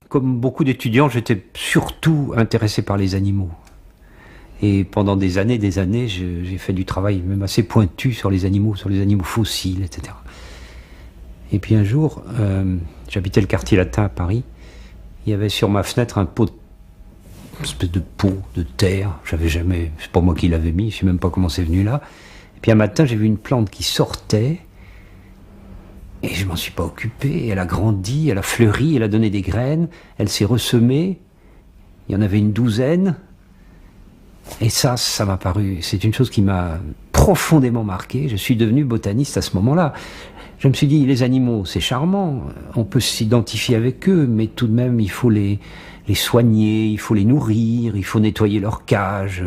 comme beaucoup d'étudiants, j'étais surtout intéressé par les animaux. Et pendant des années, j'ai fait du travail même assez pointu sur les animaux fossiles, etc. Et puis un jour, j'habitais le quartier latin à Paris. Il y avait sur ma fenêtre une espèce de pot de terre. J'avais jamais, c'est pas moi qui l'avais mis, je sais même pas comment c'est venu là. Et puis un matin, j'ai vu une plante qui sortait. Et je m'en suis pas occupé. Elle a grandi, elle a fleuri, elle a donné des graines, elle s'est ressemée. Il y en avait une douzaine. Et ça m'a paru, c'est une chose qui m'a profondément marqué. Je suis devenu botaniste à ce moment-là. Je me suis dit, les animaux, c'est charmant, on peut s'identifier avec eux, mais tout de même, il faut les soigner, il faut les nourrir, il faut nettoyer leur cage.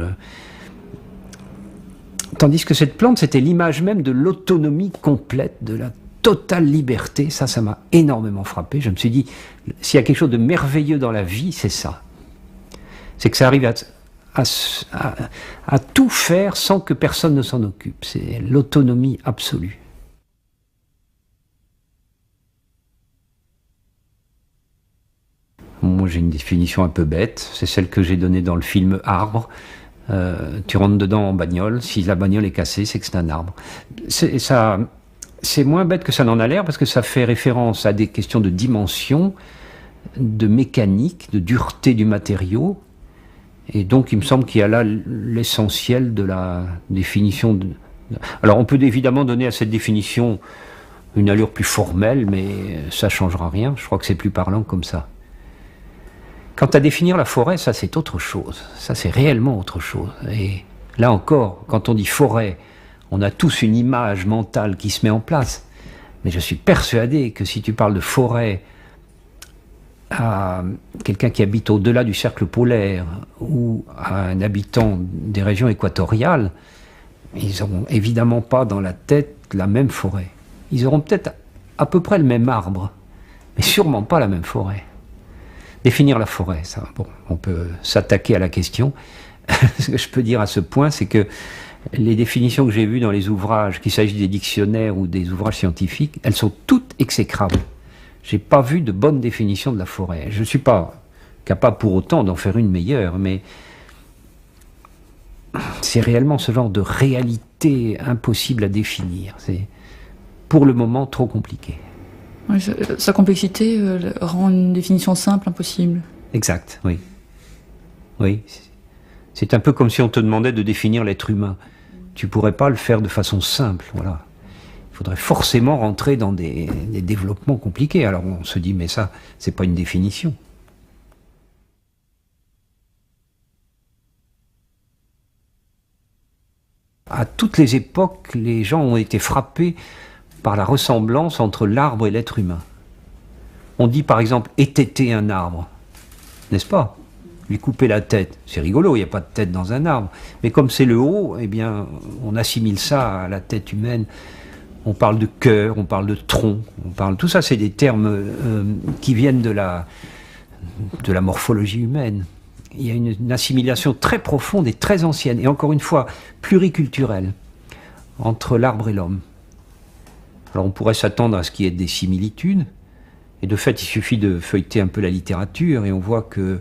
Tandis que cette plante, c'était l'image même de l'autonomie complète, de la totale liberté. Ça m'a énormément frappé. Je me suis dit, s'il y a quelque chose de merveilleux dans la vie, c'est ça. C'est que ça arrive à tout faire sans que personne ne s'en occupe. C'est l'autonomie absolue. Moi, j'ai une définition un peu bête. C'est celle que j'ai donnée dans le film Arbre. Tu rentres dedans en bagnole. Si la bagnole est cassée, c'est que c'est un arbre. C'est moins bête que ça n'en a l'air parce que ça fait référence à des questions de dimension, de mécanique, de dureté du matériau. Et donc, il me semble qu'il y a là l'essentiel de la définition. Alors, on peut évidemment donner à cette définition une allure plus formelle, mais ça ne changera rien. Je crois que c'est plus parlant comme ça. Quant à définir la forêt, ça c'est autre chose. Ça c'est réellement autre chose. Et là encore, quand on dit forêt, on a tous une image mentale qui se met en place. Mais je suis persuadé que si tu parles de forêt à quelqu'un qui habite au-delà du cercle polaire ou à un habitant des régions équatoriales, ils n'auront évidemment pas dans la tête la même forêt. Ils auront peut-être à peu près le même arbre, mais sûrement pas la même forêt. Définir la forêt, ça, bon, on peut s'attaquer à la question. Ce que je peux dire à ce point, c'est que les définitions que j'ai vues dans les ouvrages, qu'il s'agisse des dictionnaires ou des ouvrages scientifiques, elles sont toutes exécrables. J'ai pas vu de bonne définition de la forêt. Je ne suis pas capable pour autant d'en faire une meilleure, mais c'est réellement ce genre de réalité impossible à définir. C'est pour le moment trop compliqué. Oui, sa complexité rend une définition simple impossible. Exact, oui. Oui. C'est un peu comme si on te demandait de définir l'être humain. Tu ne pourrais pas le faire de façon simple, voilà. Il faudrait forcément rentrer dans des développements compliqués. Alors on se dit, mais ça, c'est pas une définition. À toutes les époques, les gens ont été frappés par la ressemblance entre l'arbre et l'être humain. On dit par exemple étêter un arbre, n'est-ce pas? Lui couper la tête, c'est rigolo, il n'y a pas de tête dans un arbre. Mais comme c'est le haut, eh bien, on assimile ça à la tête humaine. On parle de cœur, on parle de tronc, tout ça, c'est des termes qui viennent de la morphologie humaine. Il y a une assimilation très profonde et très ancienne, et encore une fois, pluriculturelle, entre l'arbre et l'homme. Alors on pourrait s'attendre à ce qu'il y ait des similitudes, et de fait il suffit de feuilleter un peu la littérature et on voit que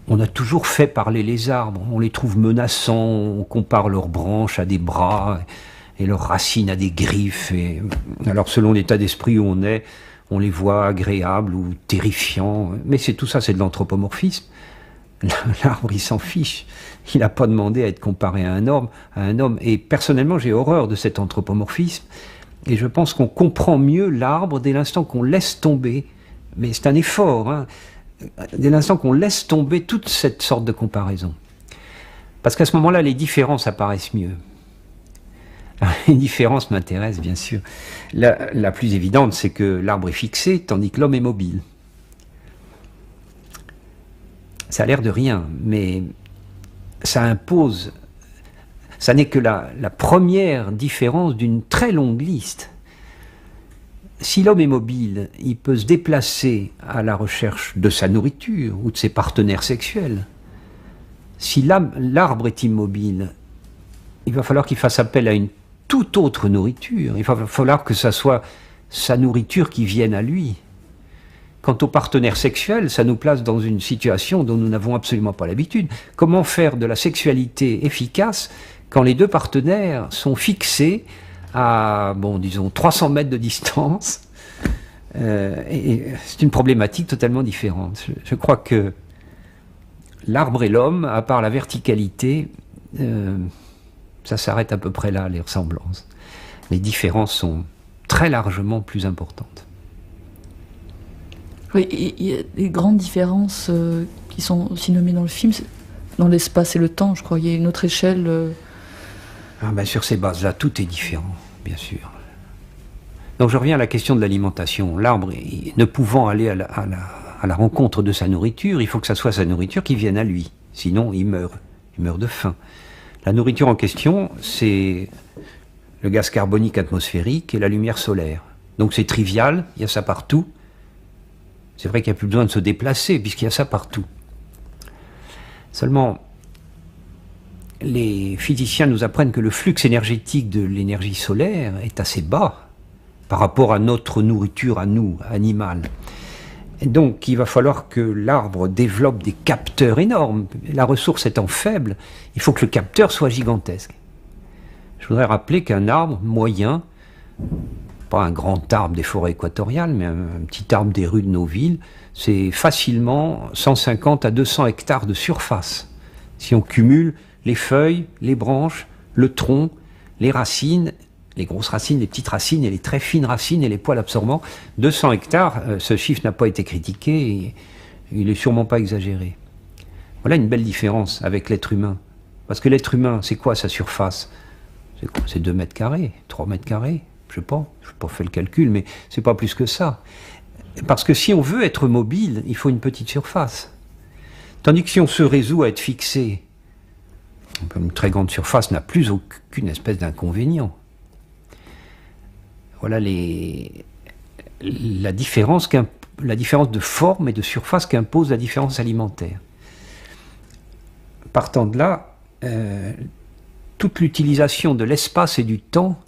on a toujours fait parler les arbres, on les trouve menaçants, on compare leurs branches à des bras et leurs racines à des griffes, et alors selon l'état d'esprit où on les voit agréables ou terrifiants, mais tout ça c'est de l'anthropomorphisme. L'arbre il s'en fiche, il n'a pas demandé à être comparé à un homme, et personnellement j'ai horreur de cet anthropomorphisme. Et je pense qu'on comprend mieux l'arbre dès l'instant qu'on laisse tomber, mais c'est un effort, hein, dès l'instant qu'on laisse tomber toute cette sorte de comparaison. Parce qu'à ce moment-là, les différences apparaissent mieux. Alors, les différences m'intéressent, bien sûr. La plus évidente, c'est que l'arbre est fixé, tandis que l'homme est mobile. Ça a l'air de rien, mais ça impose... Ça n'est que la première différence d'une très longue liste. Si l'homme est mobile, il peut se déplacer à la recherche de sa nourriture ou de ses partenaires sexuels. Si l'arbre est immobile, il va falloir qu'il fasse appel à une toute autre nourriture. Il va falloir que ça soit sa nourriture qui vienne à lui. Quant aux partenaires sexuels, ça nous place dans une situation dont nous n'avons absolument pas l'habitude. Comment faire de la sexualité efficace quand les deux partenaires sont fixés à, bon, disons, 300 mètres de distance? Et c'est une problématique totalement différente. Je crois que l'arbre et l'homme, à part la verticalité, ça s'arrête à peu près là, les ressemblances. Les différences sont très largement plus importantes. Oui, il y a des grandes différences qui sont aussi nommées dans le film, dans l'espace et le temps, je crois. Il y a une autre échelle. Ah ben sur ces bases-là, tout est différent, bien sûr. Donc je reviens à la question de l'alimentation. L'arbre, ne pouvant aller à la rencontre de sa nourriture, il faut que ça soit sa nourriture qui vienne à lui. Sinon, il meurt de faim. La nourriture en question, c'est le gaz carbonique atmosphérique et la lumière solaire. Donc c'est trivial, il y a ça partout. C'est vrai qu'il n'y a plus besoin de se déplacer, puisqu'il y a ça partout. Seulement, les physiciens nous apprennent que le flux énergétique de l'énergie solaire est assez bas par rapport à notre nourriture, à nous, animale. Et donc, il va falloir que l'arbre développe des capteurs énormes. La ressource étant faible, il faut que le capteur soit gigantesque. Je voudrais rappeler qu'un arbre moyen, pas un grand arbre des forêts équatoriales, mais un petit arbre des rues de nos villes, c'est facilement 150 à 200 hectares de surface. Si on cumule les feuilles, les branches, le tronc, les racines, les grosses racines, les petites racines et les très fines racines et les poils absorbants, 200 hectares, ce chiffre n'a pas été critiqué et il n'est sûrement pas exagéré. Voilà une belle différence avec l'être humain. Parce que l'être humain, c'est quoi sa surface? C'est 2 mètres carrés, 3 mètres carrés. Je n'ai pas fait le calcul, mais c'est pas plus que ça. Parce que si on veut être mobile, il faut une petite surface. Tandis que si on se résout à être fixé, une très grande surface n'a plus aucune espèce d'inconvénient. Voilà la différence de forme et de surface qu'impose la différence alimentaire. Partant de là, toute l'utilisation de l'espace et du temps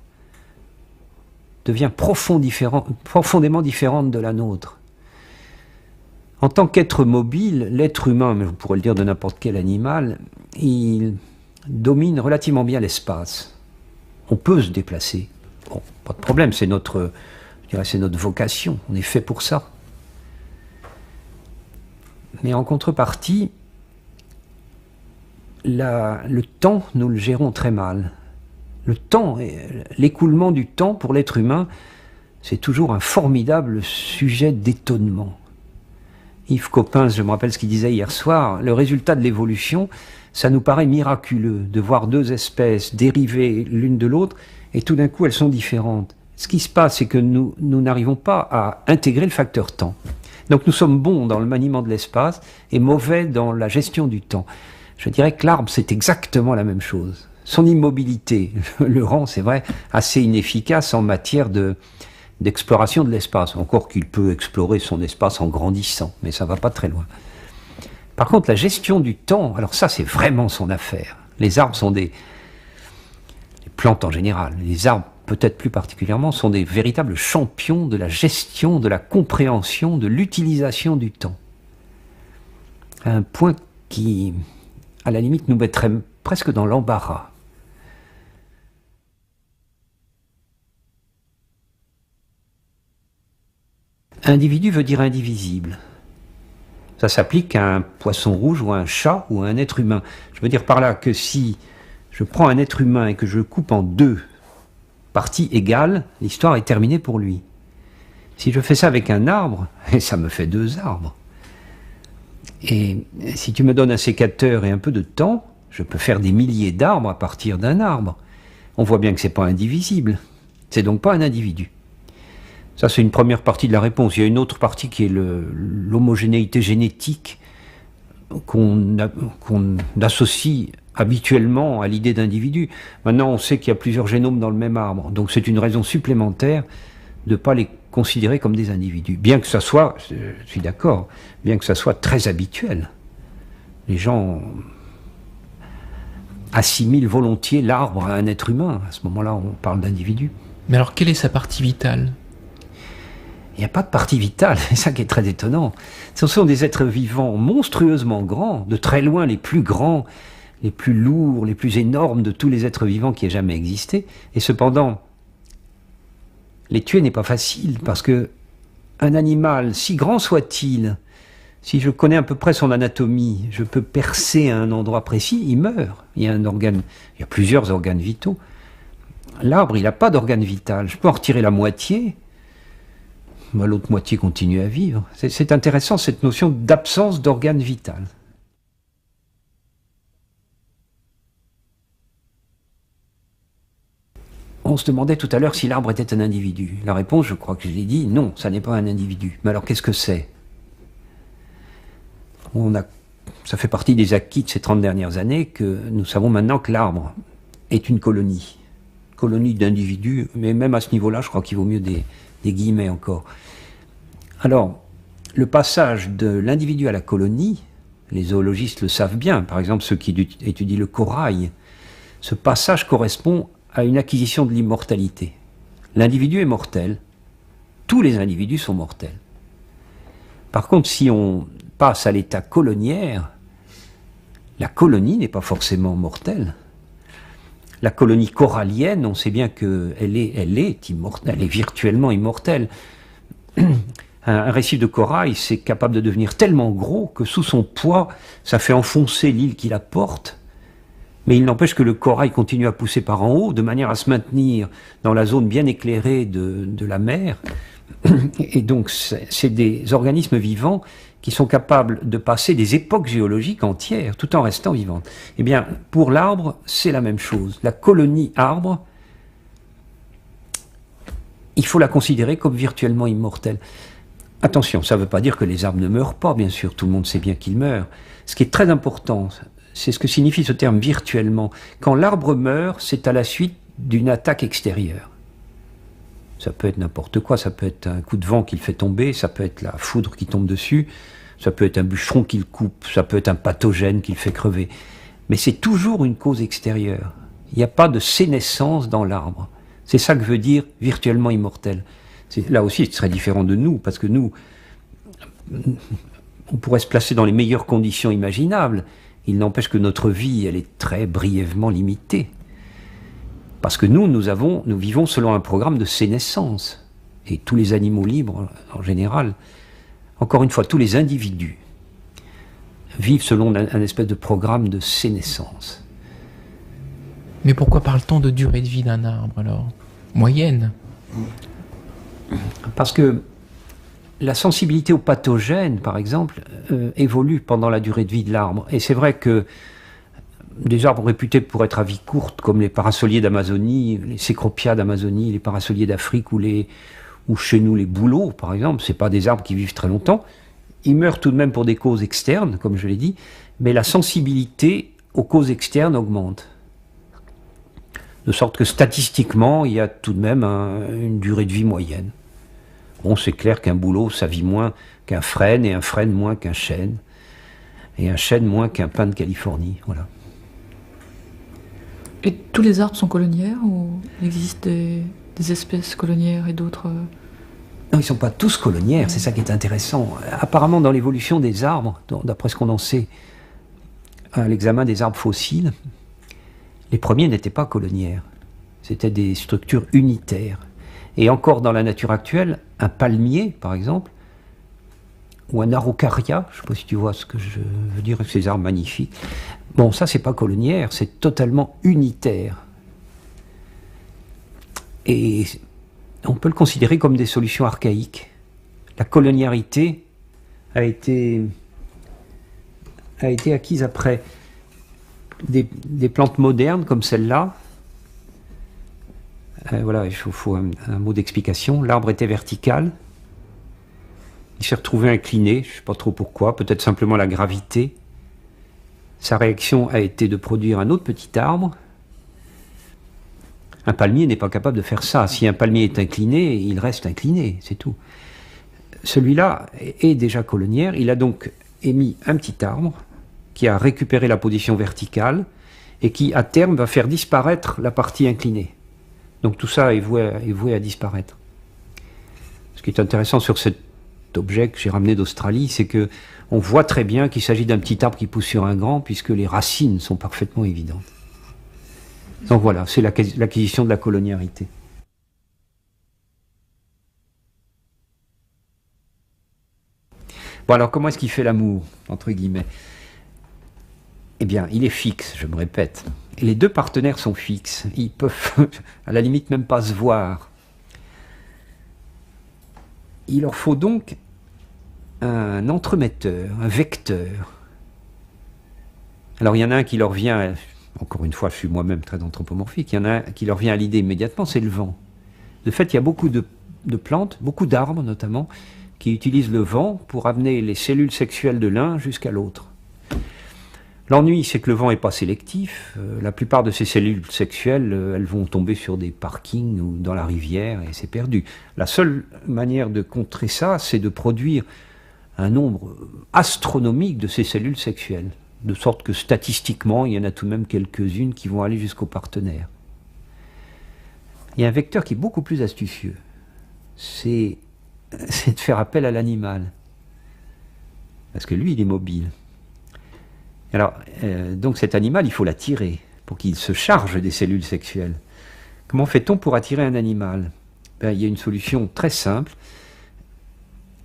devient profondément différente de la nôtre. En tant qu'être mobile, l'être humain, mais vous pourrez le dire de n'importe quel animal, il domine relativement bien l'espace. On peut se déplacer. Bon, pas de problème, c'est notre vocation, on est fait pour ça. Mais en contrepartie, le temps, nous le gérons très mal. Le temps, l'écoulement du temps pour l'être humain, c'est toujours un formidable sujet d'étonnement. Yves Coppens, je me rappelle ce qu'il disait hier soir, le résultat de l'évolution, ça nous paraît miraculeux de voir 2 espèces dériver l'une de l'autre et tout d'un coup elles sont différentes. Ce qui se passe, c'est que nous n'arrivons pas à intégrer le facteur temps. Donc nous sommes bons dans le maniement de l'espace et mauvais dans la gestion du temps. Je dirais que l'arbre, c'est exactement la même chose. Son immobilité le rend, c'est vrai, assez inefficace en matière d'exploration de l'espace. Encore qu'il peut explorer son espace en grandissant, mais ça ne va pas très loin. Par contre, la gestion du temps, alors ça, c'est vraiment son affaire. Les arbres sont les plantes en général, les arbres peut-être plus particulièrement, sont des véritables champions de la gestion, de la compréhension, de l'utilisation du temps. À un point qui, à la limite, nous mettrait presque dans l'embarras. Individu veut dire indivisible. Ça s'applique à un poisson rouge ou à un chat ou à un être humain. Je veux dire par là que si je prends un être humain et que je le coupe en 2 parties égales, l'histoire est terminée pour lui. Si je fais ça avec un arbre, ça me fait 2 arbres. Et si tu me donnes un sécateur et un peu de temps, je peux faire des milliers d'arbres à partir d'un arbre. On voit bien que ce n'est pas indivisible. C'est donc pas un individu. Ça, c'est une première partie de la réponse. Il y a une autre partie qui est l'homogénéité génétique qu'on associe habituellement à l'idée d'individu. Maintenant, on sait qu'il y a plusieurs génomes dans le même arbre. Donc c'est une raison supplémentaire de ne pas les considérer comme des individus. Bien que ça soit, je suis d'accord, bien que ça soit très habituel. Les gens assimilent volontiers l'arbre à un être humain. À ce moment-là, on parle d'individu. Mais alors, quelle est sa partie vitale ? Il n'y a pas de partie vitale, c'est ça qui est très étonnant. Ce sont des êtres vivants monstrueusement grands, de très loin les plus grands, les plus lourds, les plus énormes de tous les êtres vivants qui aient jamais existé. Et cependant, les tuer n'est pas facile, parce que un animal, si grand soit-il, si je connais à peu près son anatomie, je peux percer à un endroit précis, il meurt. Il y a plusieurs organes vitaux. L'arbre, il n'a pas d'organe vital. Je peux en retirer la moitié, l'autre moitié continue à vivre. C'est intéressant, cette notion d'absence d'organe vital. On se demandait tout à l'heure si l'arbre était un individu. La réponse, je crois que je l'ai dit, non, ça n'est pas un individu. Mais alors qu'est-ce que c'est? Ça fait partie des acquis de ces 30 dernières années que nous savons maintenant que l'arbre est une colonie. Colonie d'individus, mais même à ce niveau-là, je crois qu'il vaut mieux des guillemets encore. Alors, le passage de l'individu à la colonie, les zoologistes le savent bien, par exemple ceux qui étudient le corail, ce passage correspond à une acquisition de l'immortalité. L'individu est mortel, tous les individus sont mortels. Par contre, si on passe à l'état coloniaire, la colonie n'est pas forcément mortelle. La colonie corallienne, on sait bien qu'elle est immortelle, elle est virtuellement immortelle. Un récif de corail, c'est capable de devenir tellement gros que sous son poids, ça fait enfoncer l'île qui la porte. Mais il n'empêche que le corail continue à pousser par en haut, de manière à se maintenir dans la zone bien éclairée de la mer. Et donc, c'est des organismes vivants qui sont capables de passer des époques géologiques entières, tout en restant vivantes. Eh bien, pour l'arbre, c'est la même chose. La colonie arbre, il faut la considérer comme virtuellement immortelle. Attention, ça ne veut pas dire que les arbres ne meurent pas, bien sûr, tout le monde sait bien qu'ils meurent. Ce qui est très important, c'est ce que signifie ce terme virtuellement. Quand l'arbre meurt, c'est à la suite d'une attaque extérieure. Ça peut être n'importe quoi, ça peut être un coup de vent qui le fait tomber, ça peut être la foudre qui tombe dessus, ça peut être un bûcheron qui le coupe, ça peut être un pathogène qui le fait crever. Mais c'est toujours une cause extérieure. Il n'y a pas de sénescence dans l'arbre. C'est ça que veut dire virtuellement immortel. Là aussi, ce serait différent de nous, parce que nous, on pourrait se placer dans les meilleures conditions imaginables. Il n'empêche que notre vie, elle est très brièvement limitée. Parce que nous vivons selon un programme de sénescence. Et tous les animaux libres, en général, encore une fois, tous les individus vivent selon un espèce de programme de sénescence. Mais pourquoi parle-t-on de durée de vie d'un arbre, alors? Moyenne? Parce que la sensibilité aux pathogènes, par exemple, évolue pendant la durée de vie de l'arbre. Et c'est vrai que des arbres réputés pour être à vie courte, comme les parasoliers d'Amazonie, les cécropias d'Amazonie, les parasoliers d'Afrique ou chez nous les bouleaux, par exemple, ce n'est pas des arbres qui vivent très longtemps. Ils meurent tout de même pour des causes externes, comme je l'ai dit, mais la sensibilité aux causes externes augmente. De sorte que statistiquement, il y a tout de même une durée de vie moyenne. Bon, c'est clair qu'un bouleau, ça vit moins qu'un frêne, et un frêne moins qu'un chêne, et un chêne moins qu'un pin de Californie, voilà. Et tous les arbres sont coloniaires ou il existe des espèces coloniaires et d'autres? Non, ils ne sont pas tous coloniaires, c'est ça qui est intéressant. Apparemment, dans l'évolution des arbres, d'après ce qu'on en sait, à l'examen des arbres fossiles, les premiers n'étaient pas coloniaires. C'était des structures unitaires. Et encore dans la nature actuelle, un palmier, par exemple, ou un araucaria, je ne sais pas si tu vois ce que je veux dire avec ces arbres magnifiques. Bon, ça, c'est pas coloniaire, c'est totalement unitaire. Et on peut le considérer comme des solutions archaïques. La coloniarité a été acquise après des plantes modernes comme celle-là. Voilà, il faut un mot d'explication. L'arbre était vertical. Il s'est retrouvé incliné, je ne sais pas trop pourquoi, peut-être simplement la gravité. Sa réaction a été de produire un autre petit arbre. Un palmier n'est pas capable de faire ça. Si un palmier est incliné, il reste incliné, c'est tout. Celui-là est déjà coloniaire. Il a donc émis un petit arbre qui a récupéré la position verticale et qui, à terme, va faire disparaître la partie inclinée. Donc tout ça est voué à disparaître. Ce qui est intéressant sur cet objet que j'ai ramené d'Australie, c'est que on voit très bien qu'il s'agit d'un petit arbre qui pousse sur un grand, puisque les racines sont parfaitement évidentes. Donc voilà, c'est l'acquisition de la coloniarité. Bon, alors comment est-ce qu'il fait l'amour, entre guillemets? Eh bien, il est fixe, je me répète. Et les deux partenaires sont fixes. Ils peuvent, à la limite, même pas se voir. Il leur faut donc un entremetteur, un vecteur. Alors, il y en a un qui leur vient, encore une fois, je suis moi-même très anthropomorphique, il y en a un qui leur vient à l'idée immédiatement, c'est le vent. De fait, il y a beaucoup de plantes, beaucoup d'arbres notamment, qui utilisent le vent pour amener les cellules sexuelles de l'un jusqu'à l'autre. L'ennui, c'est que le vent n'est pas sélectif. La plupart de ces cellules sexuelles, elles vont tomber sur des parkings ou dans la rivière et c'est perdu. La seule manière de contrer ça, c'est de produire un nombre astronomique de ces cellules sexuelles. De sorte que statistiquement, il y en a tout de même quelques-unes qui vont aller jusqu'au partenaire. Il y a un vecteur qui est beaucoup plus astucieux. C'est de faire appel à l'animal. Parce que lui, il est mobile. Alors, donc cet animal, il faut l'attirer pour qu'il se charge des cellules sexuelles. Comment fait-on pour attirer un animal? Ben, il y a une solution très simple,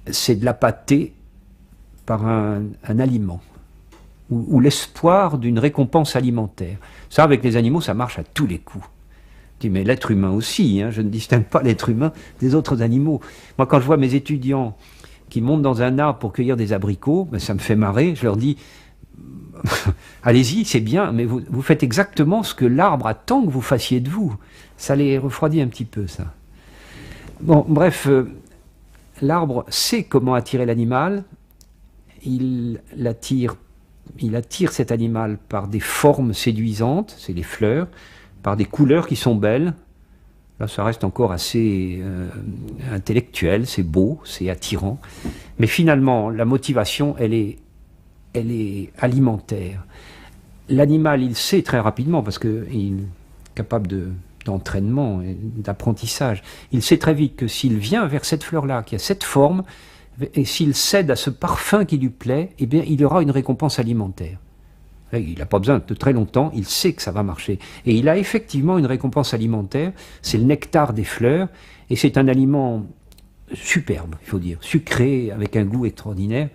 c'est de l'appâter par un aliment, ou l'espoir d'une récompense alimentaire. Ça, avec les animaux, ça marche à tous les coups. Je dis, mais l'être humain aussi, hein, je ne distingue pas l'être humain des autres animaux. Moi, quand je vois mes étudiants qui montent dans un arbre pour cueillir des abricots, ben, ça me fait marrer, je leur dis... Allez-y, c'est bien, mais vous faites exactement ce que l'arbre attend que vous fassiez de vous. Ça les refroidit un petit peu, ça. Bon, bref, l'arbre sait comment attirer l'animal. Il attire cet animal par des formes séduisantes, c'est les fleurs, par des couleurs qui sont belles. Là, ça reste encore assez intellectuel, c'est beau, c'est attirant. Mais finalement, la motivation, elle est alimentaire. L'animal, il sait très rapidement, parce qu'il est capable d'entraînement et d'apprentissage, il sait très vite que s'il vient vers cette fleur-là, qui a cette forme, et s'il cède à ce parfum qui lui plaît, eh bien, il aura une récompense alimentaire. Il n'a pas besoin de très longtemps, il sait que ça va marcher. Et il a effectivement une récompense alimentaire, c'est le nectar des fleurs, et c'est un aliment superbe, il faut dire, sucré, avec un goût extraordinaire.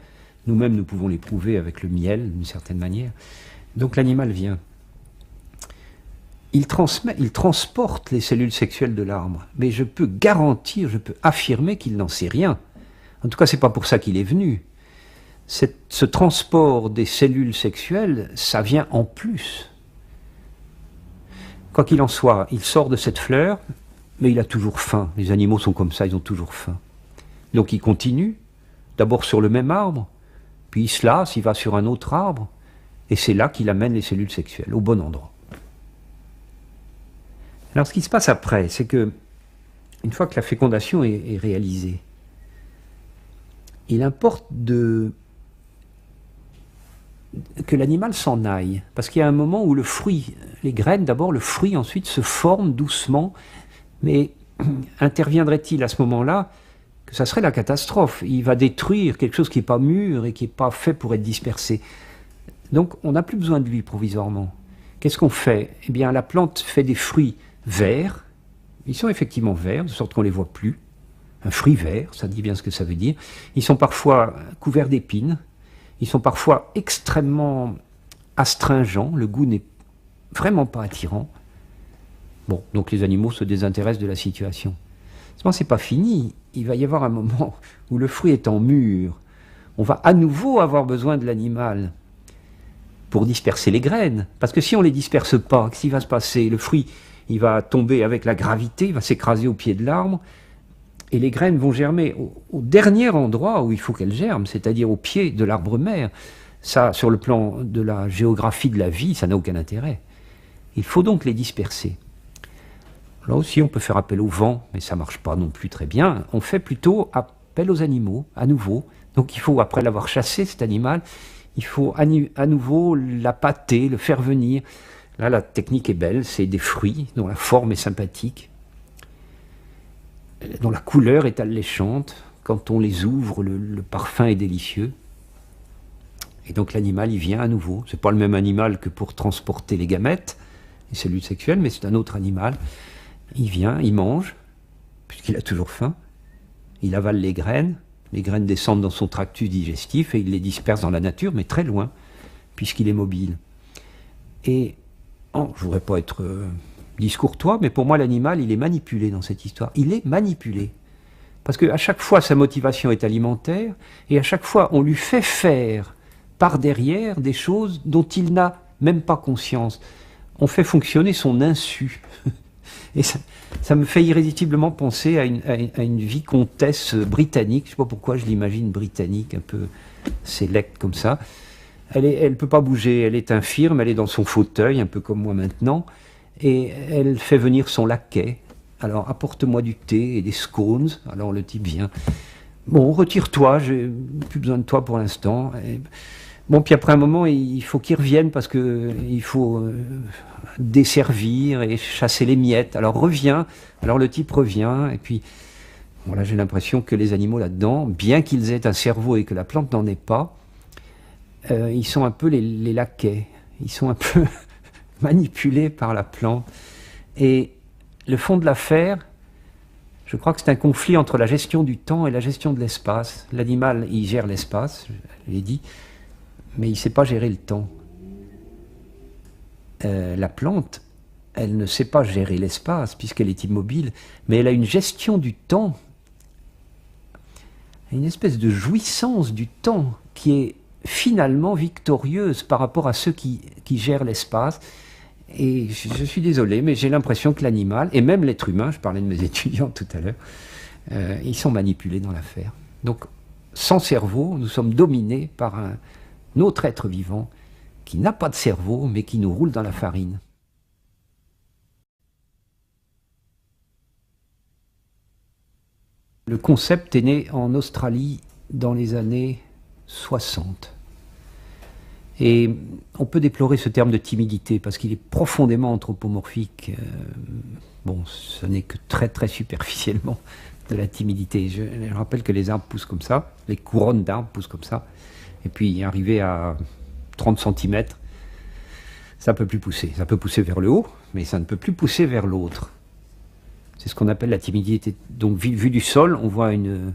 Nous-mêmes, nous pouvons l'éprouver avec le miel, d'une certaine manière. Donc l'animal vient. Il transporte les cellules sexuelles de l'arbre. Mais je peux garantir, je peux affirmer qu'il n'en sait rien. En tout cas, ce n'est pas pour ça qu'il est venu. Ce transport des cellules sexuelles, ça vient en plus. Quoi qu'il en soit, il sort de cette fleur, mais il a toujours faim. Les animaux sont comme ça, ils ont toujours faim. Donc il continue, d'abord sur le même arbre, puis il se lasse, il va sur un autre arbre, et c'est là qu'il amène les cellules sexuelles, au bon endroit. Alors ce qui se passe après, c'est que, une fois que la fécondation est réalisée, il importe que l'animal s'en aille, parce qu'il y a un moment où le fruit, les graines d'abord, le fruit ensuite se forme doucement, mais interviendrait-il à ce moment-là que ça serait la catastrophe? Il va détruire quelque chose qui n'est pas mûr et qui n'est pas fait pour être dispersé. Donc on n'a plus besoin de lui provisoirement. Qu'est-ce qu'on fait? Eh bien la plante fait des fruits verts, ils sont effectivement verts, de sorte qu'on ne les voit plus. Un fruit vert, ça dit bien ce que ça veut dire. Ils sont parfois couverts d'épines, ils sont parfois extrêmement astringents, le goût n'est vraiment pas attirant. Bon, donc les animaux se désintéressent de la situation. Seulement, c'est pas fini, il va y avoir un moment où le fruit étant mûr, on va à nouveau avoir besoin de l'animal pour disperser les graines. Parce que si on ne les disperse pas, qu'est-ce qui va se passer? Le fruit, il va tomber avec la gravité, il va s'écraser au pied de l'arbre, et les graines vont germer au dernier endroit où il faut qu'elles germent, c'est-à-dire au pied de l'arbre mère. Ça, sur le plan de la géographie de la vie, ça n'a aucun intérêt. Il faut donc les disperser. Là aussi, on peut faire appel au vent, mais ça ne marche pas non plus très bien. On fait plutôt appel aux animaux, à nouveau. Donc il faut, après l'avoir chassé, cet animal, il faut à nouveau l'appâter, le faire venir. Là, la technique est belle, c'est des fruits dont la forme est sympathique. dont la couleur est alléchante. Quand on les ouvre, le parfum est délicieux. Et donc l'animal, il vient à nouveau. C'est pas le même animal que pour transporter les gamètes, les cellules sexuelles, mais c'est un autre animal. Il vient, il mange, puisqu'il a toujours faim. Il avale les graines descendent dans son tractus digestif et il les disperse dans la nature, mais très loin, puisqu'il est mobile. Et, je ne voudrais pas être discourtois, mais pour moi l'animal, il est manipulé dans cette histoire. Il est manipulé. Parce qu'à chaque fois, sa motivation est alimentaire, et à chaque fois, on lui fait faire par derrière des choses dont il n'a même pas conscience. On fait fonctionner son insu. Et ça me fait irrésistiblement penser à une vicomtesse britannique. Je ne sais pas pourquoi je l'imagine britannique, un peu sélecte comme ça. Elle ne peut pas bouger, elle est infirme, elle est dans son fauteuil, un peu comme moi maintenant, et elle fait venir son laquais. Alors, apporte-moi du thé et des scones. Alors, le type vient. Bon, retire-toi, j'ai plus besoin de toi pour l'instant. Bon, puis après un moment, il faut qu'il revienne parce qu'il faut desservir et chasser les miettes. Alors, reviens. Alors, le type revient, et puis, voilà, j'ai l'impression que les animaux là-dedans, bien qu'ils aient un cerveau et que la plante n'en ait pas, ils sont un peu les laquais. Ils sont un peu manipulés par la plante. Et le fond de l'affaire, je crois que c'est un conflit entre la gestion du temps et la gestion de l'espace. L'animal, il gère l'espace, je l'ai dit, mais il ne sait pas gérer le temps. La plante, elle ne sait pas gérer l'espace puisqu'elle est immobile, mais elle a une gestion du temps, une espèce de jouissance du temps qui est finalement victorieuse par rapport à ceux qui gèrent l'espace. Et je suis désolé, mais j'ai l'impression que l'animal, et même l'être humain, je parlais de mes étudiants tout à l'heure, ils sont manipulés dans l'affaire. Donc, sans cerveau, nous sommes dominés par un autre être vivant qui n'a pas de cerveau, mais qui nous roule dans la farine. Le concept est né en Australie dans les années 60. Et on peut déplorer ce terme de timidité parce qu'il est profondément anthropomorphique. Bon, ce n'est que très très superficiellement de la timidité. Je rappelle que les arbres poussent comme ça, les couronnes d'arbres poussent comme ça, et puis arrivé à 30 cm, ça ne peut plus pousser. Ça peut pousser vers le haut, mais ça ne peut plus pousser vers l'autre. C'est ce qu'on appelle la timidité. Donc vu du sol, on voit une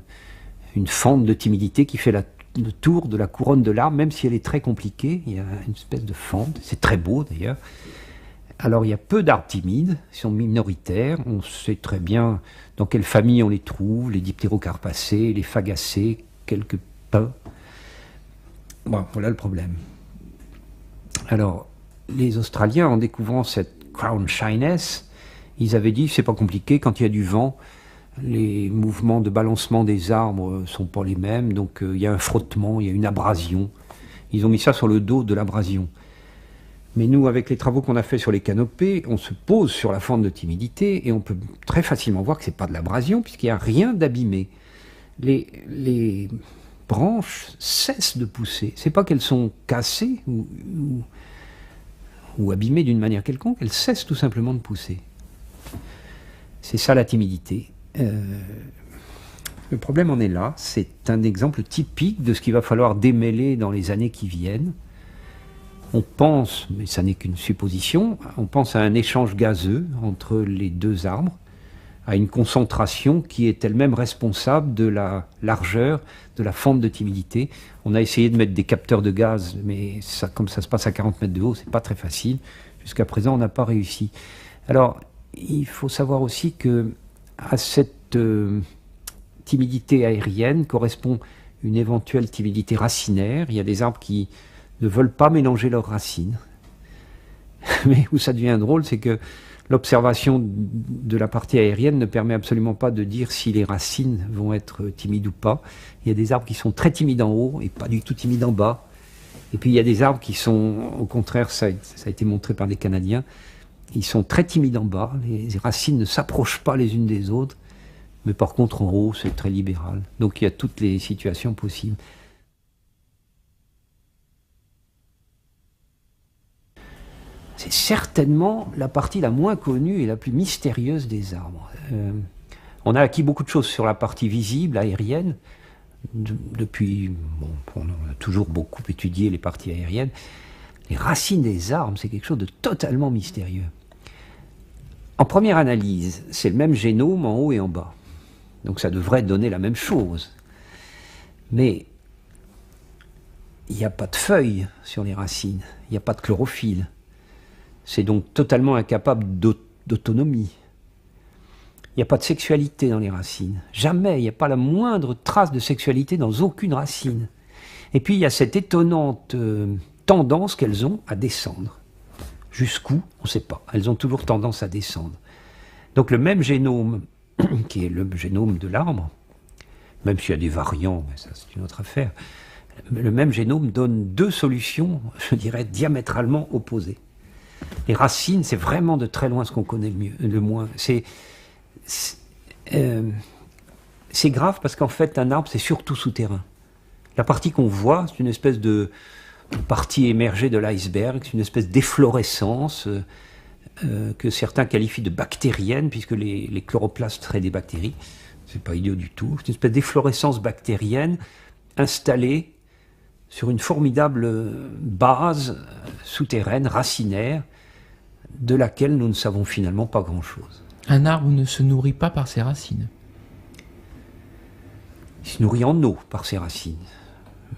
fente de timidité qui fait le tour de la couronne de l'arbre, même si elle est très compliquée, il y a une espèce de fente, c'est très beau d'ailleurs. Alors il y a peu d'arbres timides, ils sont minoritaires, on sait très bien dans quelle famille on les trouve, les diptérocarpacées, les fagacées, quelques pins. Bon, voilà le problème. Alors, les Australiens, en découvrant cette crown shyness, ils avaient dit, c'est pas compliqué, quand il y a du vent, les mouvements de balancement des arbres ne sont pas les mêmes, donc il y a un frottement, il y a une abrasion. Ils ont mis ça sur le dos de l'abrasion. Mais nous, avec les travaux qu'on a fait sur les canopées, on se pose sur la fente de timidité et on peut très facilement voir que ce n'est pas de l'abrasion, puisqu'il n'y a rien d'abîmé. Les branches cessent de pousser. Ce n'est pas qu'elles sont cassées ou abîmées d'une manière quelconque, elles cessent tout simplement de pousser. C'est ça la timidité. Le problème en est là, c'est un exemple typique de ce qu'il va falloir démêler dans les années qui viennent. On pense, mais ça n'est qu'une supposition, on pense à un échange gazeux entre les deux arbres, à une concentration qui est elle-même responsable de la largeur de la fente de timidité. On a essayé de mettre des capteurs de gaz, mais ça, comme ça se passe à 40 mètres de haut, c'est pas très facile. Jusqu'à présent, on n'a pas réussi. Alors, il faut savoir aussi que à cette timidité aérienne correspond une éventuelle timidité racinaire. Il y a des arbres qui ne veulent pas mélanger leurs racines. Mais où ça devient drôle, c'est que l'observation de la partie aérienne ne permet absolument pas de dire si les racines vont être timides ou pas. Il y a des arbres qui sont très timides en haut et pas du tout timides en bas. Et puis il y a des arbres qui sont, au contraire, ça a été montré par des Canadiens, ils sont très timides en bas, les racines ne s'approchent pas les unes des autres, mais par contre en haut c'est très libéral. Donc il y a toutes les situations possibles. C'est certainement la partie la moins connue et la plus mystérieuse des arbres. On a acquis beaucoup de choses sur la partie visible, aérienne. Depuis, bon, on a toujours beaucoup étudié les parties aériennes. Les racines des arbres, c'est quelque chose de totalement mystérieux. En première analyse, c'est le même génome en haut et en bas. Donc ça devrait donner la même chose. Mais il n'y a pas de feuilles sur les racines, il n'y a pas de chlorophylle. C'est donc totalement incapable d'autonomie. Il n'y a pas de sexualité dans les racines. Jamais, il n'y a pas la moindre trace de sexualité dans aucune racine. Et puis il y a cette étonnante tendance qu'elles ont à descendre. Jusqu'où, on ne sait pas. Elles ont toujours tendance à descendre. Donc le même génome, qui est le génome de l'arbre, même s'il y a des variants, mais ça c'est une autre affaire, le même génome donne deux solutions, je dirais, diamétralement opposées. Les racines, c'est vraiment de très loin ce qu'on connaît le moins. C'est grave parce qu'en fait, un arbre, c'est surtout souterrain. La partie qu'on voit, c'est une espèce de partie émergée de l'iceberg, c'est une espèce d'efflorescence que certains qualifient de bactérienne, puisque les chloroplastes seraient des bactéries. C'est pas idiot du tout. C'est une espèce d'efflorescence bactérienne installée sur une formidable base souterraine, racinaire, de laquelle nous ne savons finalement pas grand-chose. Un arbre ne se nourrit pas par ses racines. Il se nourrit en eau par ses racines.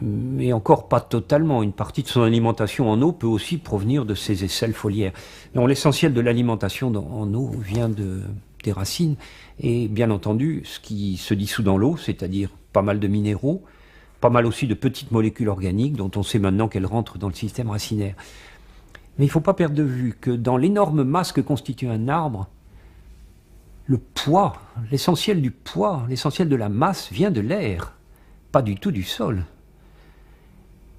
Mais encore pas totalement. Une partie de son alimentation en eau peut aussi provenir de ses aisselles foliaires. L'essentiel de l'alimentation en eau vient des racines. Et bien entendu, ce qui se dissout dans l'eau, c'est-à-dire pas mal de minéraux, pas mal aussi de petites molécules organiques dont on sait maintenant qu'elles rentrent dans le système racinaire. Mais il ne faut pas perdre de vue que dans l'énorme masse que constitue un arbre, le poids, l'essentiel du poids, l'essentiel de la masse vient de l'air, pas du tout du sol.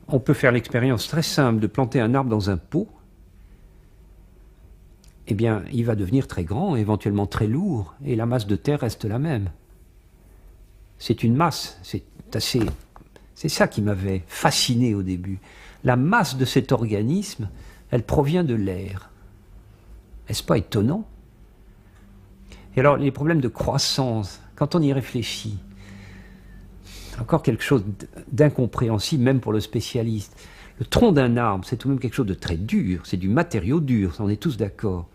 On peut faire l'expérience très simple de planter un arbre dans un pot. Eh bien, il va devenir très grand, éventuellement très lourd, et la masse de terre reste la même. C'est une masse, c'est ça qui m'avait fasciné au début. La masse de cet organisme, elle provient de l'air. Est-ce pas étonnant? Et alors, les problèmes de croissance, quand on y réfléchit, encore quelque chose d'incompréhensible, même pour le spécialiste. Le tronc d'un arbre, c'est tout de même quelque chose de très dur, c'est du matériau dur, on est tous d'accord.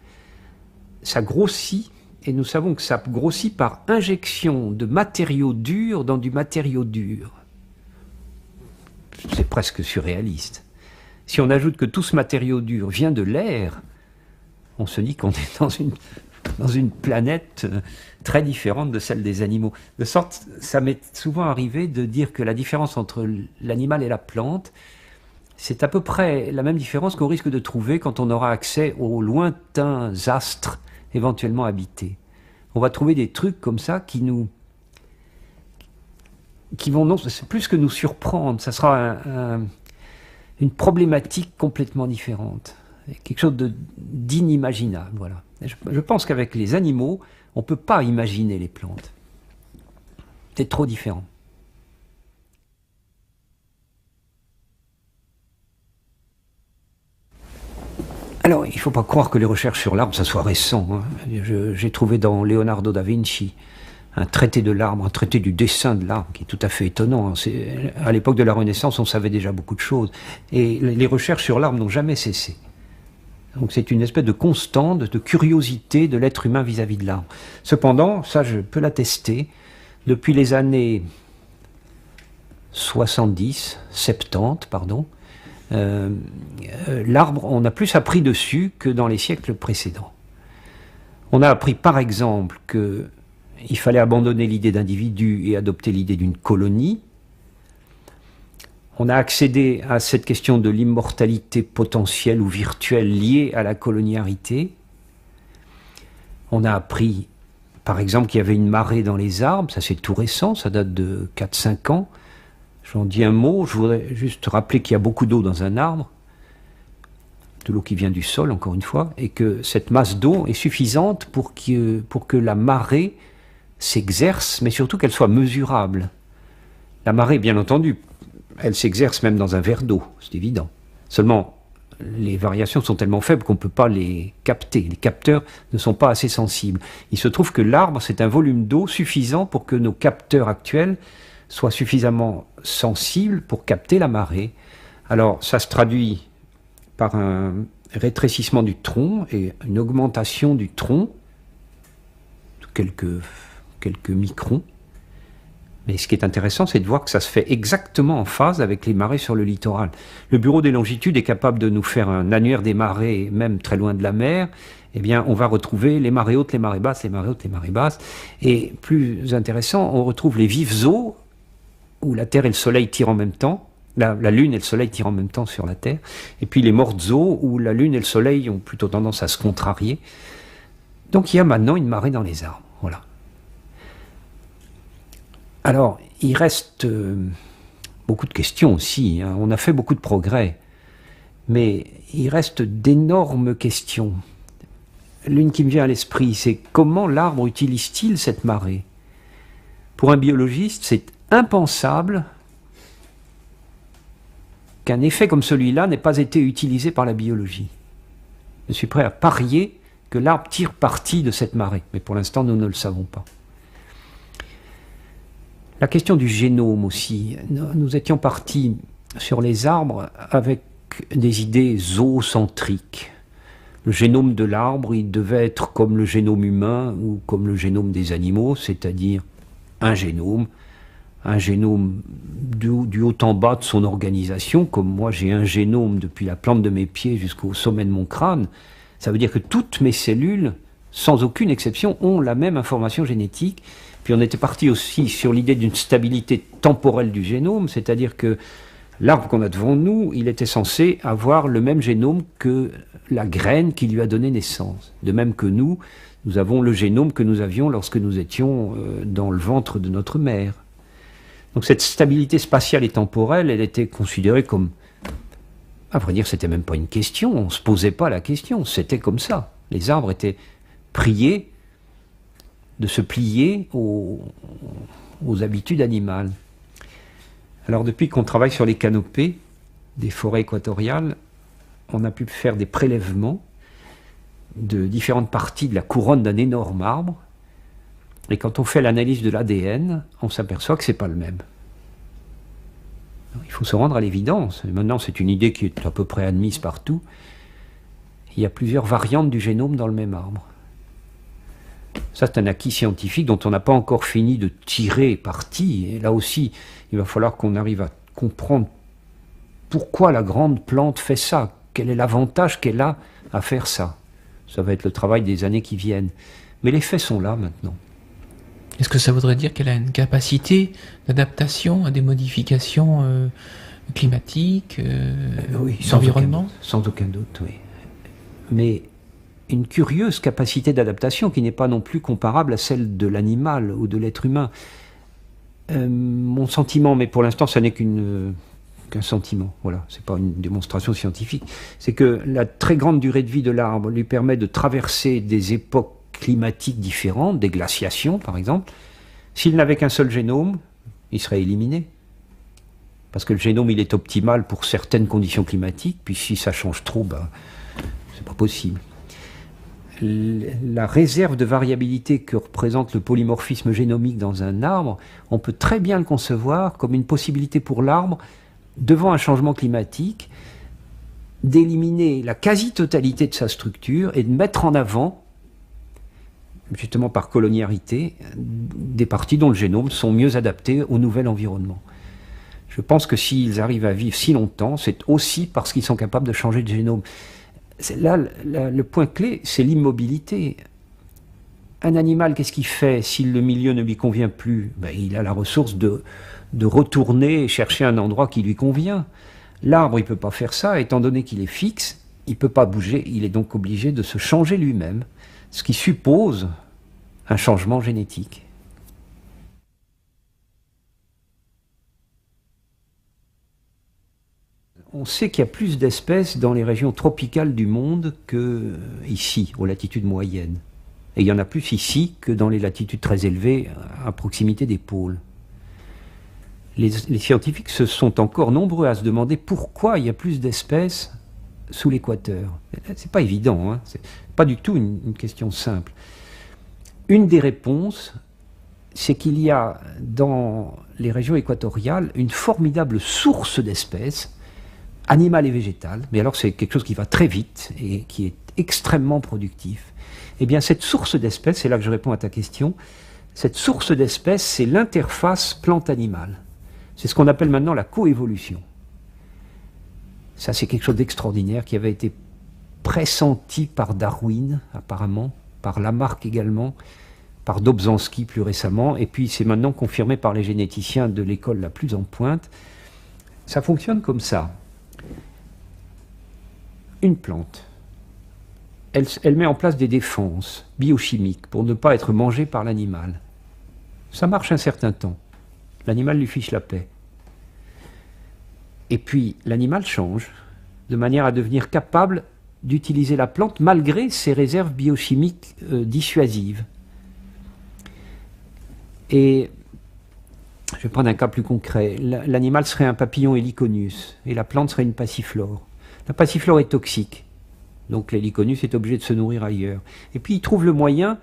Ça grossit, et nous savons que ça grossit par injection de matériaux durs dans du matériau dur. C'est presque surréaliste. Si on ajoute que tout ce matériau dur vient de l'air, on se dit qu'on est dans une planète très différente de celle des animaux. De sorte, ça m'est souvent arrivé de dire que la différence entre l'animal et la plante, c'est à peu près la même différence qu'on risque de trouver quand on aura accès aux lointains astres éventuellement habités. On va trouver des trucs comme ça qui vont, non, c'est plus que nous surprendre, ça sera une problématique complètement différente. Quelque chose d'inimaginable, voilà. Je pense qu'avec les animaux, on ne peut pas imaginer les plantes. C'est trop différent. Alors, il ne faut pas croire que les recherches sur l'arbre, ça soit récent. Hein. J'ai trouvé dans Leonardo da Vinci un traité de l'arbre, un traité du dessin de l'arbre, qui est tout à fait étonnant. Hein. À l'époque de la Renaissance, on savait déjà beaucoup de choses. Et les recherches sur l'arbre n'ont jamais cessé. Donc c'est une espèce de constante, de curiosité de l'être humain vis-à-vis de l'arbre. Cependant, ça je peux l'attester, depuis les années 70, 70, pardon, l'arbre, on a plus appris dessus que dans les siècles précédents. On a appris par exemple qu'il fallait abandonner l'idée d'individu et adopter l'idée d'une colonie. On a accédé à cette question de l'immortalité potentielle ou virtuelle liée à la coloniarité. On a appris, par exemple, qu'il y avait une marée dans les arbres, ça c'est tout récent, ça date de 4-5 ans. J'en dis un mot, je voudrais juste rappeler qu'il y a beaucoup d'eau dans un arbre, de l'eau qui vient du sol, encore une fois, et que cette masse d'eau est suffisante pour que la marée s'exerce, mais surtout qu'elle soit mesurable. La marée, bien entendu, elle s'exerce même dans un verre d'eau, c'est évident. Seulement, les variations sont tellement faibles qu'on ne peut pas les capter. Les capteurs ne sont pas assez sensibles. Il se trouve que l'arbre, c'est un volume d'eau suffisant pour que nos capteurs actuels soient suffisamment sensibles pour capter la marée. Alors, ça se traduit par un rétrécissement du tronc et une augmentation du tronc de quelques microns. Mais ce qui est intéressant, c'est de voir que ça se fait exactement en phase avec les marées sur le littoral. Le Bureau des longitudes est capable de nous faire un annuaire des marées, même très loin de la mer. Eh bien, on va retrouver les marées hautes, les marées basses, les marées hautes, les marées basses. Et plus intéressant, on retrouve les vives eaux, où la Terre et le Soleil tirent en même temps. La Lune et le Soleil tirent en même temps sur la Terre. Et puis les mortes eaux, où la Lune et le Soleil ont plutôt tendance à se contrarier. Donc il y a maintenant une marée dans les arbres. Voilà. Alors, il reste beaucoup de questions aussi, hein. On a fait beaucoup de progrès, mais il reste d'énormes questions. L'une qui me vient à l'esprit, c'est comment l'arbre utilise-t-il cette marée? Pour un biologiste, c'est impensable qu'un effet comme celui-là n'ait pas été utilisé par la biologie. Je suis prêt à parier que l'arbre tire parti de cette marée, mais pour l'instant, nous ne le savons pas. La question du génome aussi. Nous étions partis sur les arbres avec des idées zoocentriques. Le génome de l'arbre, il devait être comme le génome humain ou comme le génome des animaux, c'est-à-dire un génome du haut en bas de son organisation, comme moi j'ai un génome depuis la plante de mes pieds jusqu'au sommet de mon crâne. Ça veut dire que toutes mes cellules, sans aucune exception, ont la même information génétique. Puis on était parti aussi sur l'idée d'une stabilité temporelle du génome, c'est-à-dire que l'arbre qu'on a devant nous, il était censé avoir le même génome que la graine qui lui a donné naissance. De même que nous avons le génome que nous avions lorsque nous étions dans le ventre de notre mère. Donc cette stabilité spatiale et temporelle, elle était considérée comme... À vrai dire, c'était même pas une question, on ne se posait pas la question, c'était comme ça. Les arbres étaient priés de se plier aux habitudes animales. Alors depuis qu'on travaille sur les canopées des forêts équatoriales, on a pu faire des prélèvements de différentes parties de la couronne d'un énorme arbre, et quand on fait l'analyse de l'ADN, on s'aperçoit que ce n'est pas le même. Il faut se rendre à l'évidence. Maintenant, c'est une idée qui est à peu près admise partout. Il y a plusieurs variantes du génome dans le même arbre. Ça, c'est un acquis scientifique dont on n'a pas encore fini de tirer parti. Et là aussi, il va falloir qu'on arrive à comprendre pourquoi la grande plante fait ça. Quel est l'avantage qu'elle a à faire ça? Ça va être le travail des années qui viennent. Mais les faits sont là maintenant. Est-ce que ça voudrait dire qu'elle a une capacité d'adaptation à des modifications climatiques, oui, d'environnement? Sans aucun doute, oui. Mais une curieuse capacité d'adaptation qui n'est pas non plus comparable à celle de l'animal ou de l'être humain. Mon sentiment, mais pour l'instant, ça n'est qu'un sentiment, voilà, c'est pas une démonstration scientifique, c'est que la très grande durée de vie de l'arbre lui permet de traverser des époques climatiques différentes, des glaciations par exemple. S'il n'avait qu'un seul génome, il serait éliminé. Parce que le génome, il est optimal pour certaines conditions climatiques, puis si ça change trop, ben, c'est pas possible. La réserve de variabilité que représente le polymorphisme génomique dans un arbre, on peut très bien le concevoir comme une possibilité pour l'arbre, devant un changement climatique, d'éliminer la quasi-totalité de sa structure et de mettre en avant, justement par coloniarité, des parties dont le génome sont mieux adaptées au nouvel environnement. Je pense que s'ils arrivent à vivre si longtemps, c'est aussi parce qu'ils sont capables de changer de génome. Là, le point clé, c'est l'immobilité. Un animal, qu'est-ce qu'il fait si le milieu ne lui convient plus? Ben, il a la ressource de retourner et chercher un endroit qui lui convient. L'arbre, il ne peut pas faire ça, étant donné qu'il est fixe, il ne peut pas bouger, il est donc obligé de se changer lui-même, ce qui suppose un changement génétique. On sait qu'il y a plus d'espèces dans les régions tropicales du monde qu'ici, aux latitudes moyennes. Et il y en a plus ici que dans les latitudes très élevées, à proximité des pôles. Les scientifiques se sont encore nombreux à se demander pourquoi il y a plus d'espèces sous l'équateur? C'est pas évident, hein, c'est pas du tout une question simple. Une des réponses, c'est qu'il y a dans les régions équatoriales une formidable source d'espèces, animales et végétales, mais alors c'est quelque chose qui va très vite et qui est extrêmement productif. Eh bien cette source d'espèces, c'est là que je réponds à ta question, cette source d'espèces, c'est l'interface plante-animale. C'est ce qu'on appelle maintenant la coévolution. Ça, c'est quelque chose d'extraordinaire qui avait été pressenti par Darwin, apparemment, par Lamarck également, par Dobzhansky plus récemment, et puis c'est maintenant confirmé par les généticiens de l'école la plus en pointe. Ça fonctionne comme ça. Une plante, elle met en place des défenses biochimiques pour ne pas être mangée par l'animal. Ça marche un certain temps. L'animal lui fiche la paix. Et puis l'animal change de manière à devenir capable d'utiliser la plante malgré ses réserves biochimiques dissuasives. Et je vais prendre un cas plus concret. L'animal serait un papillon Heliconius et la plante serait une passiflore. La passiflore est toxique, donc l'Heliconius est obligé de se nourrir ailleurs. Et puis il trouve le moyen,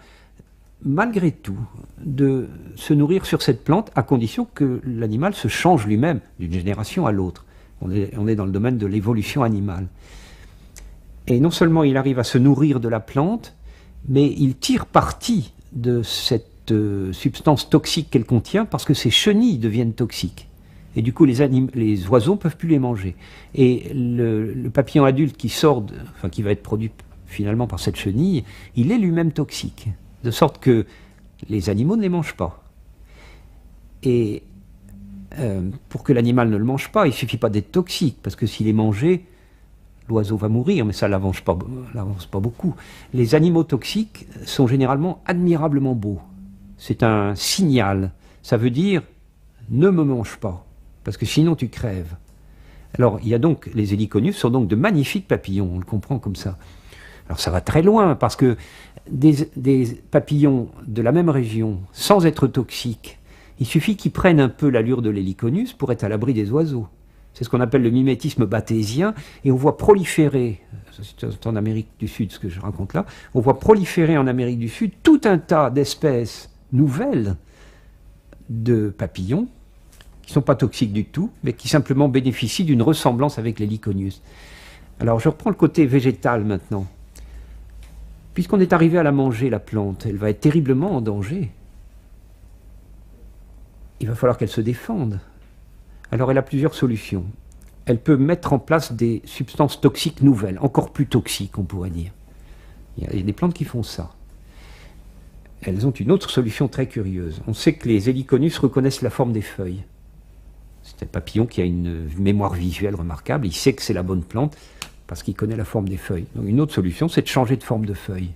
malgré tout, de se nourrir sur cette plante à condition que l'animal se change lui-même d'une génération à l'autre. On est dans le domaine de l'évolution animale. Et non seulement il arrive à se nourrir de la plante, mais il tire parti de cette substance toxique qu'elle contient parce que ses chenilles deviennent toxiques. Et du coup, les oiseaux ne peuvent plus les manger. Et le papillon adulte qui sort, qui va être produit finalement par cette chenille, il est lui-même toxique. De sorte que les animaux ne les mangent pas. Et pour que l'animal ne le mange pas, il ne suffit pas d'être toxique, parce que s'il est mangé, l'oiseau va mourir, mais ça ne l'avance pas beaucoup. Les animaux toxiques sont généralement admirablement beaux. C'est un signal. Ça veut dire « ne me mange pas », parce que sinon tu crèves. Alors, il y a donc, les Heliconius sont donc de magnifiques papillons, on le comprend comme ça. Alors ça va très loin, parce que des papillons de la même région, sans être toxiques, il suffit qu'ils prennent un peu l'allure de l'Heliconius pour être à l'abri des oiseaux. C'est ce qu'on appelle le mimétisme bathésien, et on voit proliférer, c'est en Amérique du Sud ce que je raconte là, on voit proliférer en Amérique du Sud tout un tas d'espèces nouvelles de papillons, qui ne sont pas toxiques du tout, mais qui simplement bénéficient d'une ressemblance avec l'Heliconius. Alors je reprends le côté végétal maintenant. Puisqu'on est arrivé à la manger, la plante, elle va être terriblement en danger. Il va falloir qu'elle se défende. Alors elle a plusieurs solutions. Elle peut mettre en place des substances toxiques nouvelles, encore plus toxiques on pourrait dire. Il y a des plantes qui font ça. Elles ont une autre solution très curieuse. On sait que les Heliconius reconnaissent la forme des feuilles. C'est un papillon qui a une mémoire visuelle remarquable, il sait que c'est la bonne plante parce qu'il connaît la forme des feuilles. Donc une autre solution, c'est de changer de forme de feuille.